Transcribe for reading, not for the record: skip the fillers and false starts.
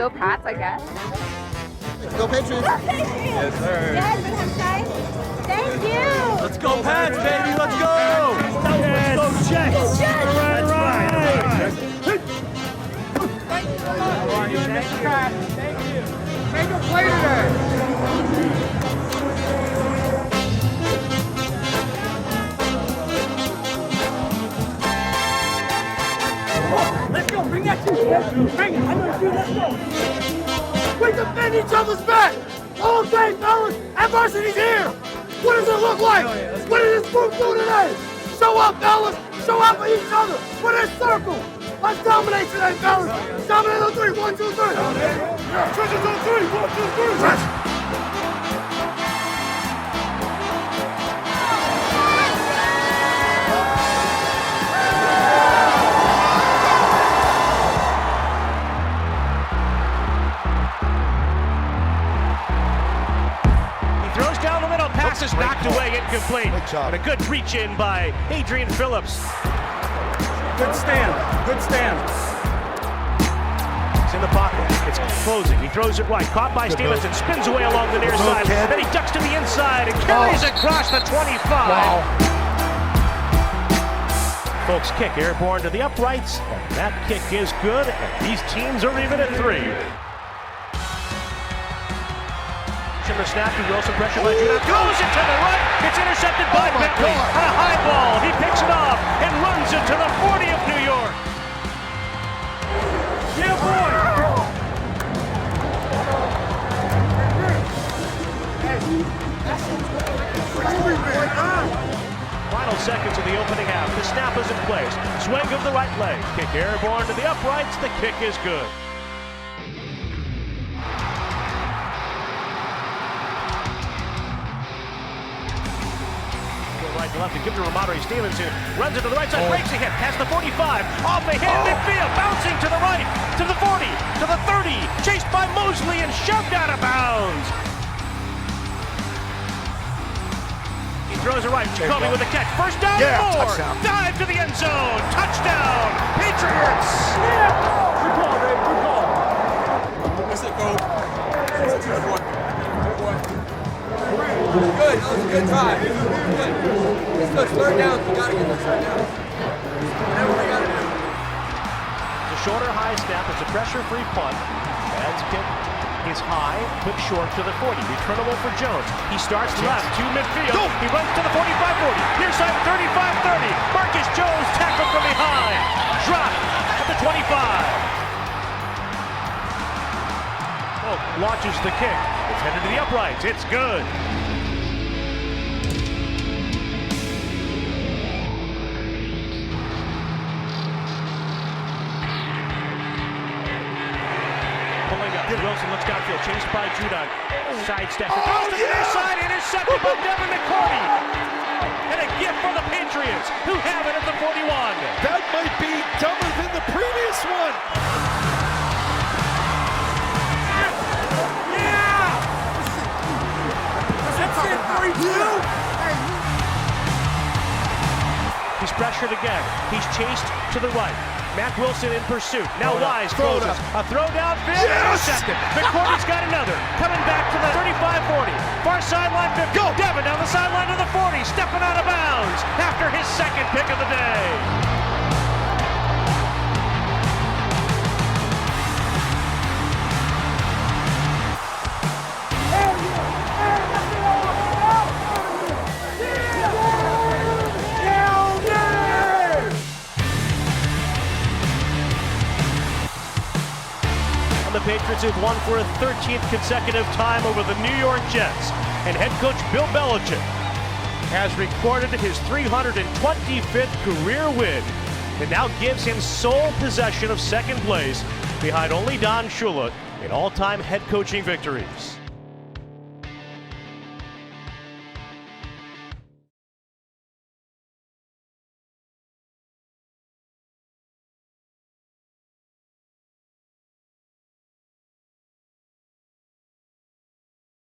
Go Pats, I guess. Go Patriots. Yes, sir. Yes, thank you. Let's go, Pats, baby. Let's go. Yes. Let's go, Jets. Jets. All right. Thank you. Make a play today. Let's go. Bring that shit. Bring it. I know you. Let's go. We defend each other's back all day, fellas. Adversity's here. What does it look like? What did this group do today? Show up, fellas. Show up for each other. With this circle. Let's dominate today, fellas. Dominate on 3. 1, 2, 3. Trenches on 3. 1, 2, 3. Is knocked away, incomplete. And a good reach in by Adrian Phillips. Good stand. Good stand. He's in the pocket. It's closing. He throws it right. Caught by Stevenson. Spins away along the near side. Then he ducks to the inside and carries across the 25. Wow. Folks kick airborne to the uprights. And that kick is good. And these teams are even at 3. The snap to Wilson, pressure by Judon, goes it to the right, it's intercepted by Bentley on a high ball, he picks it off and runs it to the 40 of New York. Yeah, boy. Final seconds of the opening half, the snap is in place, swing of the right leg, kick airborne to the uprights, the kick is good. Right to left to give to Ramondre Stevenson. Runs it to the right side, breaks a hit, past the 45, off the hit, midfield, bouncing to the right, to the 40, to the 30, chased by Mosley and shoved out of bounds. He throws it right, Jacoby with the catch, first down, more, touchdown. Dive to the end zone, touchdown, Patriots! Yeah. Good call, Dave, good call. That's it, Cole. That's it, boy. Good boy. Good, that was a good try. Good. Let's go, third down. We gotta get this third down. Whatever we gotta do. It's a shorter high snap, it's a pressure-free punt. Ad's kick is high, quick short to the 40. Returnable for Jones. He starts left to midfield. He runs to the 45-40. Near side 35-30. Marcus Jones tackled from behind. Dropped at the 25. Oh, launches the kick. It's headed to the uprights. It's good. Wilson looks downfield, chased by Judon. Sidestep. Throws to the near side, intercepted by Devin McCourty. And a gift for the Patriots, who have it at the 41. That might be dumber than the previous one. Yeah! That's it, 3-2. He's pressured again. He's chased to the right. Matt Wilson in pursuit. Now Wise closes. A throw downfield. Intercepted. McCourty's got another. Coming back to the 35-40. Far sideline 50. Go! Devin down the sideline to the 40. Stepping out of bounds after his second pick of the day. The Patriots have won for a 13th consecutive time over the New York Jets, and head coach Bill Belichick has recorded his 325th career win and now gives him sole possession of second place behind only Don Shula in all-time head coaching victories.